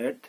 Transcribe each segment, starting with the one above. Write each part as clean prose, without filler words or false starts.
8.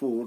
4,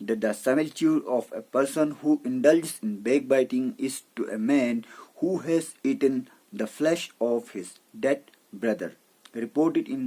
that the similitude of a person who indulges in backbiting is to a man who has eaten the flesh of his dead brother, reported in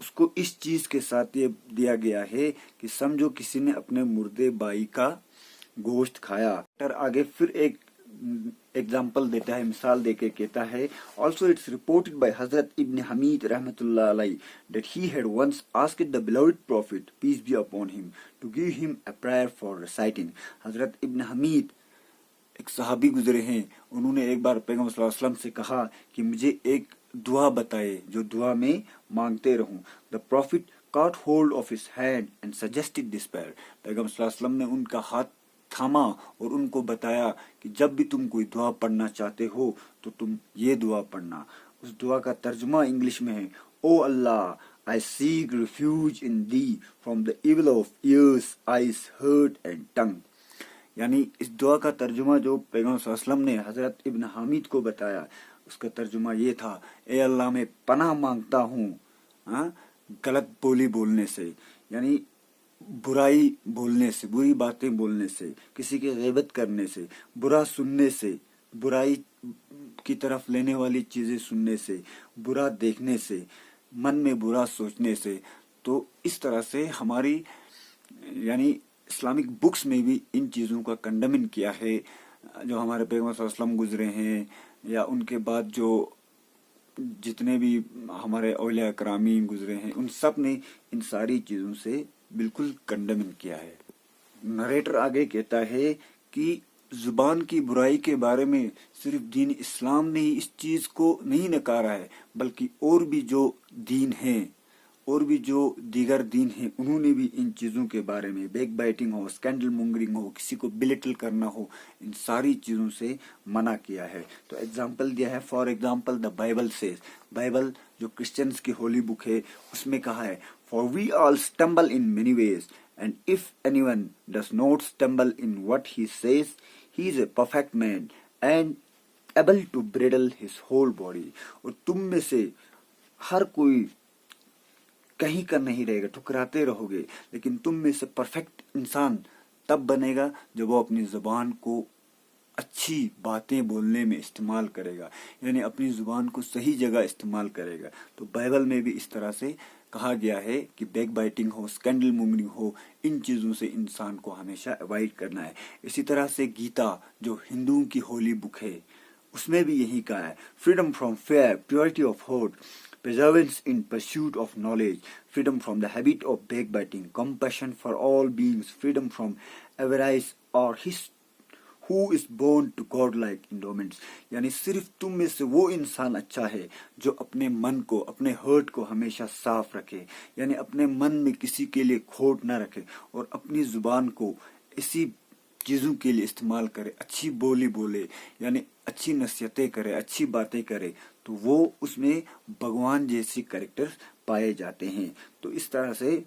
اس کو اس چیز کے ساتھ یہ دیا گیا ہے کہ سمجھو کسی نے اپنے مردے بھائی کا گوشت کھایا. ڈاکٹر آگے پھر ایک ایگزامپل دیتا ہے, مثال دے کے کہتا ہے, also it's reported by Hazrat Ibn Hamid rahmatullah alayhi that he had once asked the beloved Prophet peace be upon him to give him a prayer for reciting. حضرت ابن حمید ایک صحابی گزرے ہیں, انہوں نے ایک بار پیغمبر صلی اللہ علیہ وسلم سے کہا کہ مجھے ایک دعا بتائے جو دعا میں مانگتے رہوں. The Prophet caught hold of his hand and suggested this prayer. پیغمبر صلی اللہ علیہ وسلم نے ان کا ہاتھ تھاما اور ان کو بتایا کہ جب بھی تم کوئی دعا پڑھنا چاہتے ہو تو تم یہ دعا پڑھنا. اس دعا کا ترجمہ انگلش میں ہے, او اللہ, I seek refuge in thee from the evil of ears, eyes, heart and tongue. یعنی اس دعا کا ترجمہ جو پیغمبر صلی اللہ علیہ وسلم نے حضرت ابن حمید کو بتایا, اس کا ترجمہ یہ تھا, اے اللہ میں پناہ مانگتا ہوں غلط بولی بولنے سے, یعنی برائی بولنے سے, بری باتیں بولنے سے, کسی کی غیبت کرنے سے, برا سننے سے, برائی کی طرف لینے والی چیزیں سننے سے, برا دیکھنے سے, من میں برا سوچنے سے. تو اس طرح سے ہماری یعنی اسلامک بکس میں بھی ان چیزوں کا کنڈمن کیا ہے. جو ہمارے پیغمبر صلی اللہ علیہ وسلم گزرے ہیں یا ان کے بعد جو جتنے بھی ہمارے اولیاء کرامین گزرے ہیں, ان سب نے ان ساری چیزوں سے بالکل کنڈمن کیا ہے. نریٹر آگے کہتا ہے کہ زبان کی برائی کے بارے میں صرف دین اسلام نے ہی اس چیز کو نہیں نکارا ہے, بلکہ اور بھی جو دین ہیں, اور بھی جو دیگر دین ہیں, انہوں نے بھی ان چیزوں کے بارے میں, بیک بائٹنگ ہو, اسکینڈل مونگرنگ ہو, کسی کو بلیٹل کرنا ہو, ان ساری چیزوں سے منع کیا ہے. تو ایگزامپل دیا ہے, for example the Bible says, Bible جو کرسچنز کی ہولی بک ہے اس میں کہا ہے, for we all stumble in many ways, and if anyone does not stumble in what he says, he is a perfect man and able to bridle his whole body. اور تم میں سے ہر کوئی کہیں کا نہیں رہے گا, ٹھکراتے رہو گے, لیکن تم میں سے پرفیکٹ انسان تب بنے گا جب وہ اپنی زبان کو اچھی باتیں بولنے میں استعمال کرے گا, یعنی اپنی زبان کو صحیح جگہ استعمال کرے گا. تو بائبل میں بھی اس طرح سے کہا گیا ہے کہ بیک بائٹنگ ہو, اسکینڈل مونگرنگ ہو, ان چیزوں سے انسان کو ہمیشہ اوائڈ کرنا ہے. اسی طرح سے گیتا جو ہندوؤں کی ہولی بک ہے اس میں بھی یہی کہا ہے, freedom from fear, purity of heart, perseverance in pursuit of knowledge, freedom from the habit of backbiting, compassion for all beings, freedom from avarice or his who is born to godlike endowments. یعنی صرف تم میں سے وہ انسان اچھا ہے جو اپنے من کو, اپنے ہرٹ کو ہمیشہ صاف رکھے, یعنی اپنے من میں کسی کے لیے کھوٹ نہ رکھے, اور اپنی زبان کو اسی چیزوں کے لیے استعمال کرے, اچھی بولی بولے, یعنی اچھی نصیحتیں کرے, اچھی باتیں کرے, تو وہ اس میں بھگوان جیسی کریکٹر پائے جاتے ہیں. تو اس طرح سے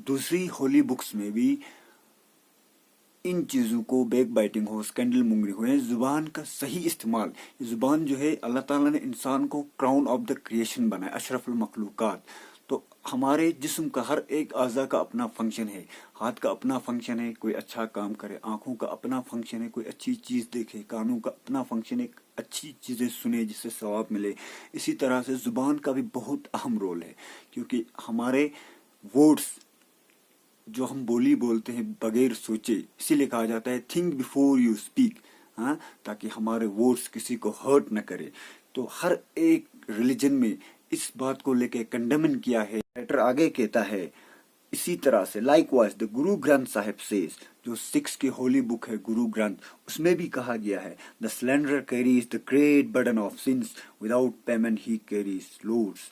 دوسری ہولی بکس میں بھی ان چیزوں کو, بیک بائٹنگ ہو, اسکینڈل مونگرنگ ہو, زبان کا صحیح استعمال. زبان جو ہے اللہ تعالیٰ نے انسان کو کراؤن آف دا کریشن بنایا, اشرف المخلوقات. تو ہمارے جسم کا ہر ایک اعضاء کا اپنا فنکشن ہے. ہاتھ کا اپنا فنکشن ہے, کوئی اچھا کام کرے, آنکھوں کا اپنا فنکشن ہے, کوئی اچھی چیز دیکھے, کانوں کا اپنا فنکشن ہے, اچھی چیزیں سنے جس سے ثواب ملے. اسی طرح سے زبان کا بھی بہت اہم رول ہے, کیونکہ ہمارے ورڈز جو ہم بولی بولتے ہیں بغیر سوچے, اسی لیے کہا جاتا ہے تھنک بیفور یو اسپیک, تاکہ ہمارے ورڈز کسی کو ہرٹ نہ کرے. تو ہر ایک ریلیجن میں اس بات کو لے کے کنڈمن کیا ہے. لیٹر آگے کہتا ہے اسی طرح سے, like wise the Guru Granth صاحب سیز, جو سکس کی ہولی بک ہے گرو گرنتھ, اس میں بھی کہا گیا ہے, the slender carries the great burden of sins, without payment he carries loads.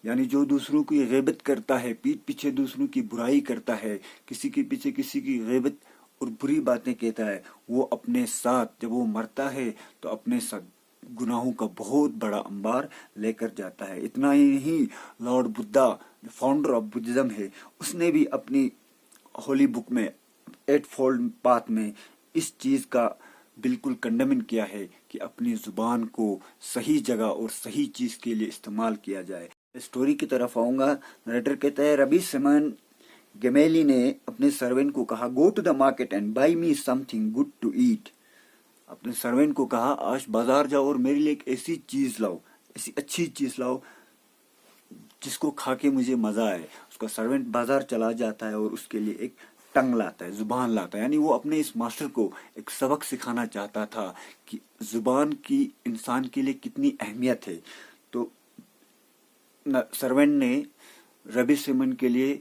یعنی جو دوسروں کی غیبت کرتا ہے, پیٹھ پیچھے دوسروں کی برائی کرتا ہے, کسی کے پیچھے کسی کی غیبت اور بری باتیں کہتا ہے, وہ اپنے ساتھ جب وہ مرتا ہے تو اپنے ساتھ گناہوں کا بہت بڑا انبار لے کر جاتا ہے. اتنا ہی نہیں, lord Buddha founder of Buddhism ہے, اس نے بھی اپنی ہولی بک میں ایٹ فولڈ پاتھ میں اس چیز کا بالکل کنڈمن کیا ہے کہ اپنی زبان کو صحیح جگہ اور صحیح چیز کے لیے استعمال کیا جائے. اسٹوری کی طرف آؤں گا. نریٹر کہتا ہے, ربی سیمن گیمیلی نے اپنے سروینٹ کو کہا, go to the market and buy me something good to eat. اپنے سروینٹ کو کہا آج بازار جاؤ اور میرے لیے ایک ایسی چیز لاؤ, ایسی اچھی چیز لاؤ جس کو کھا کے مجھے مزہ آئے. اس کا سرونٹ بازار چلا جاتا ہے اور اس کے لیے ایک ٹنگ لاتا ہے, زبان لاتا ہے. یعنی وہ اپنے اس ماسٹر کو ایک سبق سکھانا چاہتا تھا کہ زبان کی انسان کے لیے کتنی اہمیت ہے. تو سرونٹ نے ربی سیمن کے لیے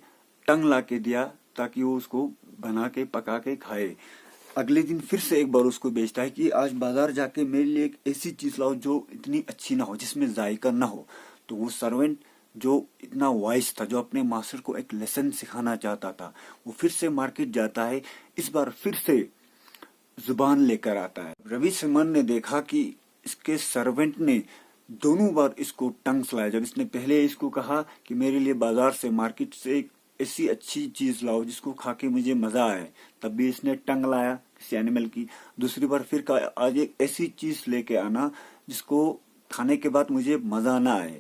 ٹنگ لا کے دیا تاکہ وہ اس کو بنا کے پکا کے کھائے. اگلے دن پھر سے ایک بار اس کو بیچتا ہے کہ آج بازار جا کے میرے لیے ایک ایسی چیز لاؤ جو اتنی اچھی نہ ہو, جس میں ذائقہ نہ ہو. تو وہ سرونٹ جو اتنا وائس تھا, جو اپنے ماسٹر کو ایک لیسن سکھانا چاہتا تھا, وہ پھر سے مارکیٹ جاتا ہے. اس بار پھر سے زبان لے کر آتا ہے. ربی سیمن نے دیکھا کہ اس کے سرونٹ نے دونوں بار اس کو ٹنگ سلایا. جب اس نے پہلے اس کو کہا کہ میرے لیے بازار سے, مارکیٹ سے ایک ایسی اچھی چیز لاؤ جس کو کھا کے مجھے مزہ آئے, تب بھی اس نے ٹنگ لایا کسی اینیمل کی. دوسری بار پھر کہا آج ایک ایسی چیز لے کے آنا جس کو کھانے کے بعد مجھے مزہ نہ آئے,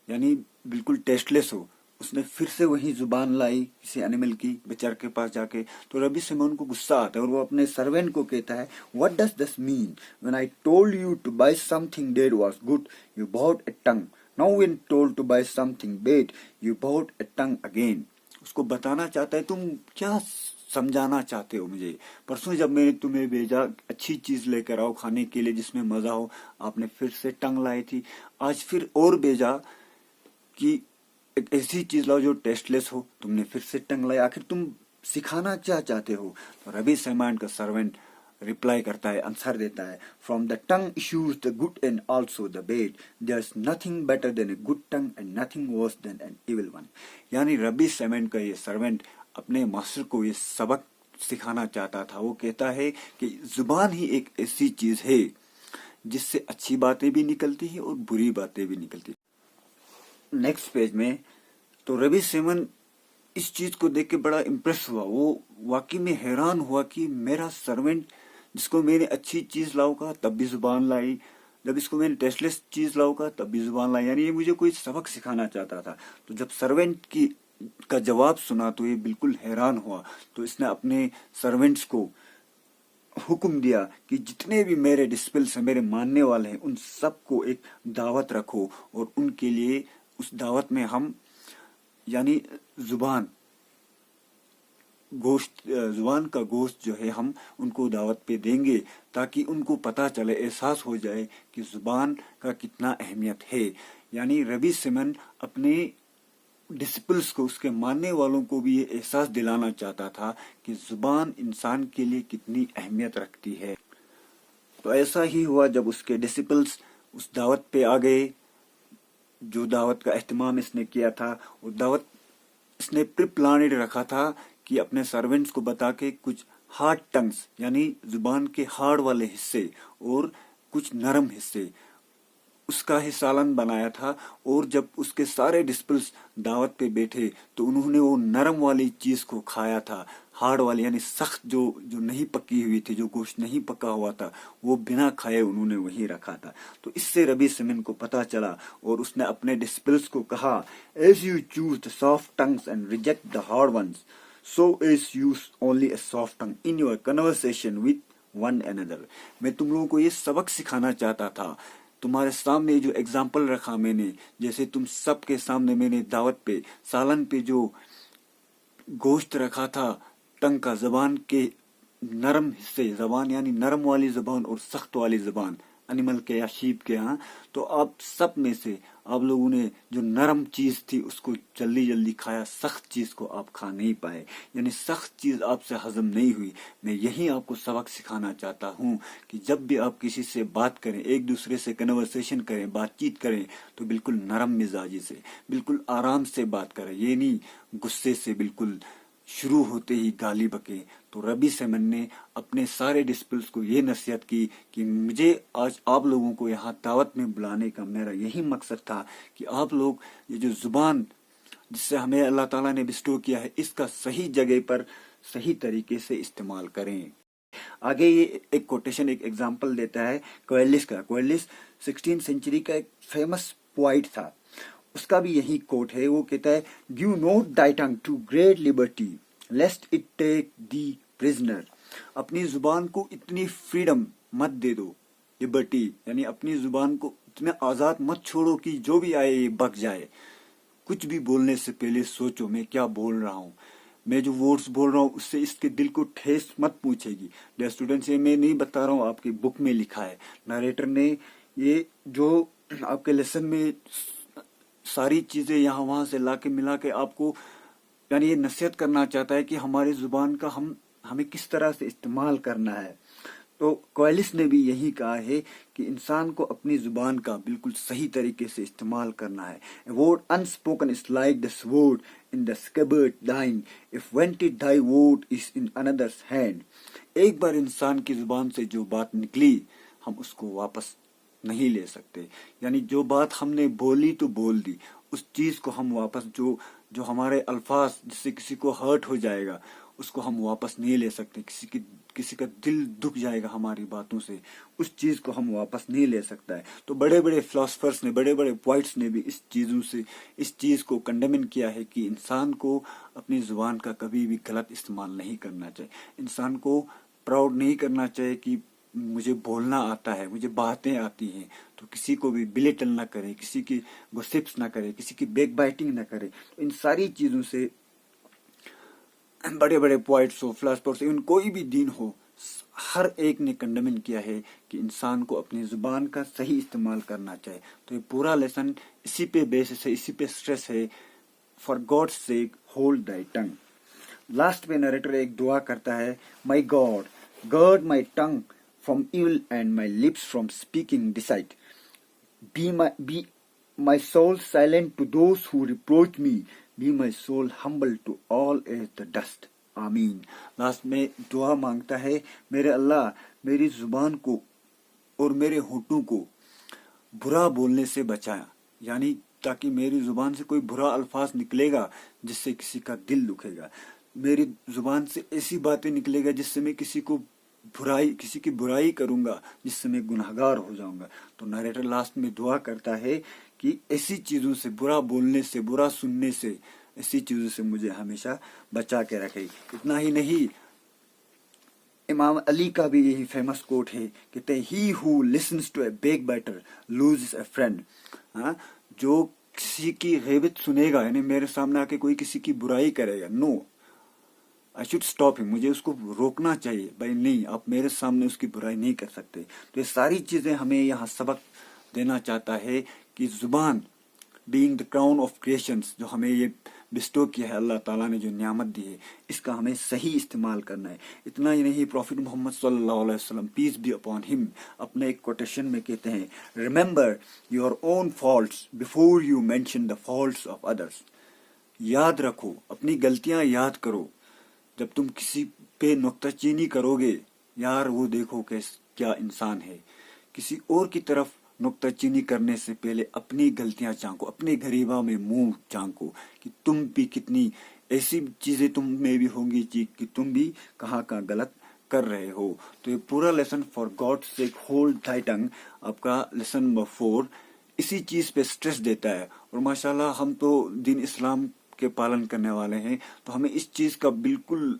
یعنی بالکل ٹیسٹ لیس ہو. اس نے پھر سے وہی زبان لائی کسی اینیمل کی, بیچار کے پاس جا کے. تو ربی سیمن کو غصہ آتا ہے اور وہ اپنے سرونٹ کو کہتا ہے, What does this mean? When I told you to buy something that was good, you bought a tongue. Now when told to buy something bad, you bought a tongue again. اس کو بتانا چاہتا ہے تم کیا سمجھانا چاہتے ہو مجھے. پرسوں جب میں نے تمہیں بھیجا اچھی چیز لے کر آؤ کھانے کے لیے جس میں مزہ ہو, آپ نے پھر سے ٹنگ لائی تھی. آج پھر اور بھیجا کہ ایک ایسی چیز لاؤ جو ٹیسٹ لیس ہو, تم نے پھر سے ٹنگ لائی. آخر تم سکھانا کیا چاہتے ہو؟ تو ربی سیمن کا سرونٹ ریپلائی کرتا ہے, آنسر دیتا ہے, From the tongue issues the good and also the bad. There's nothing better than a good tongue and nothing worse than an evil one. یعنی ربی سیمن کا یہ سرونٹ اپنے ماسٹر کو یہ سبق سکھانا چاہتا تھا. وہ کہتا ہے کہ زبان ہی ایک ایسی چیز ہے جس سے اچھی باتیں بھی نکلتی ہیں اور بری باتیں بھی نکلتی ہیں. نیکسٹ پیج میں تو ربی سیمن اس چیز کو دیکھ کے بڑا امپریس ہوا. وہ واقعی میں حیران ہوا کہ میرا سرونٹ جس کو میں نے اچھی چیز لاؤ کہا تب بھی زبان لائی, جب اس کو میں نے ٹیسٹ لیس چیز لاؤ کہا تب بھی زبان لائی. یعنی یہ مجھے کوئی سبق سکھانا چاہتا تھا. تو جب سرونٹ کا جواب سنا تو یہ بالکل حیران ہوا. تو اس نے اپنے سرونٹس کو حکم دیا کہ جتنے بھی میرے ڈسپلس ہیں, میرے ماننے والے ہیں, ان سب کو ایک دعوت رکھو اور ان کے لیے اس دعوت میں ہم یعنی زبان کا گوشت جو ہے ہم ان کو دعوت پہ دیں گے تاکہ ان کو پتہ چلے, احساس ہو جائے کہ زبان کا کتنا اہمیت ہے. یعنی ربی سیمن اپنے ڈسپلس کو, اس کے ماننے والوں کو بھی یہ احساس دلانا چاہتا تھا کہ زبان انسان کے لیے کتنی اہمیت رکھتی ہے. تو ایسا ہی ہوا جب اس کے ڈسپلس اس دعوت پہ آ گئے, جو دعوت کا اہتمام اس نے کیا تھا. وہ دعوت اس نے پری پلانڈ رکھا تھا کہ اپنے سرونٹس کو بتا کے کچھ ہارڈ ٹنگس یعنی زبان کے ہارڈ والے حصے اور کچھ نرم حصے اس کا ہی سالن بنایا تھا. اور جب اس کے سارے ڈسپلس دعوت پہ بیٹھے تو انہوں نے وہ نرم والی چیز کو کھایا تھا. ہارڈ والی یعنی سخت جو نہیں پکی ہوئی تھی, جو گوشت نہیں پکا ہوا تھا, وہ بنا کھائے انہوں نے وہی رکھا تھا. تو اس سے ربی سیمن کو پتا چلا اور اس نے اپنے ڈسپلس کو کہا, As you choose the soft tongues and reject the hard ones, so as use only a soft tongue in your conversation with one another. میں تم لوگوں کو یہ سبق سکھانا چاہتا تھا. تمہارے سامنے جو اگزامپل رکھا میں نے, جیسے تم سب کے سامنے میں نے دعوت پہ سالن پہ جو گوشت رکھا تھا ٹنگ کا, زبان کے نرم حصے, زبان یعنی نرم والی زبان اور سخت والی زبان انیمل کے یا شیپ کے, تو آپ سب میں سے آپ لوگوں نے جو نرم چیز تھی اس کو جلدی کھایا, سخت چیز کو آپ کھا نہیں پائے, یعنی سخت چیز آپ سے ہضم نہیں ہوئی. میں یہی آپ کو سبق سکھانا چاہتا ہوں کہ جب بھی آپ کسی سے بات کریں, ایک دوسرے سے کنورسیشن کریں, بات چیت کریں, تو بالکل نرم مزاجی سے, بالکل آرام سے بات کریں, یہ نہیں غصے سے بالکل شروع ہوتے ہی گالی بکے. تو ربی سیمن نے اپنے سارے ڈسپلس کو یہ نصیحت کی کہ مجھے آج آپ لوگوں کو یہاں دعوت میں بلانے کا میرا یہی مقصد تھا کہ آپ لوگ یہ جو زبان جس سے ہمیں اللہ تعالیٰ نے بسٹو کیا ہے, اس کا صحیح جگہ پر صحیح طریقے سے استعمال کریں. آگے یہ ایک کوٹیشن, ایک ایگزامپل دیتا ہے کوئلس کا. کوئلس 16 سینچری کا ایک فیمس پوائٹ تھا. اس کا بھی یہی کوٹ ہے. وہ کہتا ہے, Give not thy tongue to great liberty, lest it take thee prisoner. اپنی زبان کو اتنی فریڈم مت دے دو, لبرٹی یعنی اپنی زبان کو اتنا آزاد مت چھوڑو کہ جو بھی آئے یہ بک جائے. کچھ بھی بولنے سے پہلے سوچو میں کیا بول رہا ہوں، میں جو ورڈز بول رہا ہوں اس سے اس کے دل کو ٹھیس مت پہنچے گی. ڈیئر اسٹوڈنٹس، یہ میں نہیں بتا رہا ہوں، آپ کی بک میں لکھا ہے، نریٹر نے یہ جو آپ کے لیسن میں ساری چیزیں یہاں وہاں سے لا کے ملا کے آپ کو یعنی یہ نصیحت کرنا چاہتا ہے کہ ہماری زبان کا ہمیں کس طرح سے استعمال کرنا ہے. تو کوئلس نے بھی یہی کہا ہے کہ انسان کو اپنی زبان کا بالکل صحیح طریقے سے استعمال کرنا ہے. A word unspoken is like the sword in the scabbard thine, if wanted thy word is in another's hand. ایک بار انسان کی زبان سے جو بات نکلی ہم اس کو واپس نہیں لے سکتے. یعنی جو بات ہم نے بولی تو بول دی، اس چیز کو ہم واپس جو ہمارے الفاظ جس سے کسی کو ہرٹ ہو جائے گا اس کو ہم واپس نہیں لے سکتے. کسی کا دل دکھ جائے گا ہماری باتوں سے، اس چیز کو ہم واپس نہیں لے سکتا ہے. تو بڑے بڑے فلاسفرز نے، بڑے بڑے پوائٹس نے بھی اس چیز کو کنڈمن کیا ہے کہ انسان کو اپنی زبان کا کبھی بھی غلط استعمال نہیں کرنا چاہیے. انسان کو پراؤڈ نہیں کرنا چاہیے کہ مجھے بولنا آتا ہے، مجھے باتیں آتی ہیں. تو کسی کو بھی بلیٹل نہ کرے، کسی کی گوسپس نہ کرے، کسی کی بیک بائٹنگ نہ کرے. ان ساری چیزوں سے بڑے بڑے پوائٹس ہو، فلاسفرز، ایون کوئی بھی دین ہو، ہر ایک نے کنڈمن کیا ہے کہ انسان کو اپنی زبان کا صحیح استعمال کرنا چاہیے. تو یہ پورا لیسن اسی پہ بیسس ہے، اسی پہ سٹریس ہے. For God sake hold thy tongue. Last میں نریٹر ایک دعا کرتا ہے، my God guard my tongue from evil and my lips from speaking deceit. Be my soul silent to those who reproach me. Be my soul humble to all as the dust. آمین. Last میں دعا مانگتا ہے، میرے اللہ میری زبان کو اور میرے ہونٹوں کو برا بولنے سے بچایا. یعنی تاکہ میری زبان سے کوئی برا الفاظ نکلے گا جس سے کسی کا دل دکھے گا، میری زبان سے ایسی باتیں نکلے گا جس سے میں کسی کی برائی کروں گا، جس سے میں گنہگار ہو جاؤں گا. تو نریٹر لاسٹ میں دعا کرتا ہے کہ ایسی چیزوں سے، برا بولنے سے، برا سننے سے، ایسی چیزوں سے مجھے ہمیشہ بچا کے رکھے. اتنا ہی نہیں، امام علی کا بھی یہی فیمس کوٹ ہے، کہتے ہیں he who listens to a backbiter loses a friend. جو کسی کی غیبت سنے گا، یعنی میرے سامنے آ کے کوئی کسی کی برائی کرے گا، نو I should stop him. مجھے اس کو روکنا چاہیے، بھائی نہیں، آپ میرے سامنے اس کی برائی نہیں کر سکتے. تو یہ ساری چیزیں ہمیں یہاں سبق دینا چاہتا ہے کہ زبان being the crown of creations، جو ہمیں یہ بسٹو کیا ہے اللہ تعالیٰ نے، جو نعمت دی ہے، اس کا ہمیں صحیح استعمال کرنا ہے. اتنا ہی نہیں، پروفٹ محمد صلی اللہ علیہ وسلم پیس بی اپون ہم اپنے ایک کوٹیشن میں کہتے ہیں، remember your own faults before you mention the faults of others. یاد رکھو، اپنی غلطیاں یاد کرو، جب تم کسی پہ نکتہ چینی کرو گے، یار وہ دیکھو کہ کیا انسان ہے. کسی اور کی طرف نکتہ چینی کرنے سے پہلے اپنی غلطیاں جھانکو، اپنے گریباں میں منہ جھانکو کہ تم بھی کتنی ایسی چیزیں تم میں بھی ہوں گی کہ تم بھی کہاں غلط کر رہے ہو. تو یہ پورا lesson for God sake hold thy tongue آپ کا لیسن نمبر 4 اسی چیز پہ سٹریس دیتا ہے. اور ماشاءاللہ ہم تو دین اسلام کے پالن کرنے والے ہیں، تو ہمیں اس چیز کا بالکل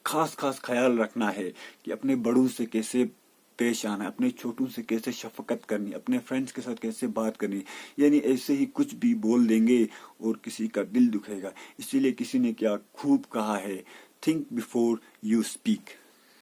خاص خیال رکھنا ہے کہ اپنے بڑوں سے کیسے پیش آنا ہے، اپنے چھوٹوں سے کیسے شفقت کرنی، اپنے فرینڈس کے ساتھ کیسے بات کرنی. یعنی ایسے ہی کچھ بھی بول دیں گے اور کسی کا دل دکھے گا. اسی لیے کسی نے کیا خوب کہا ہے، تھنک بیفور یو اسپیک.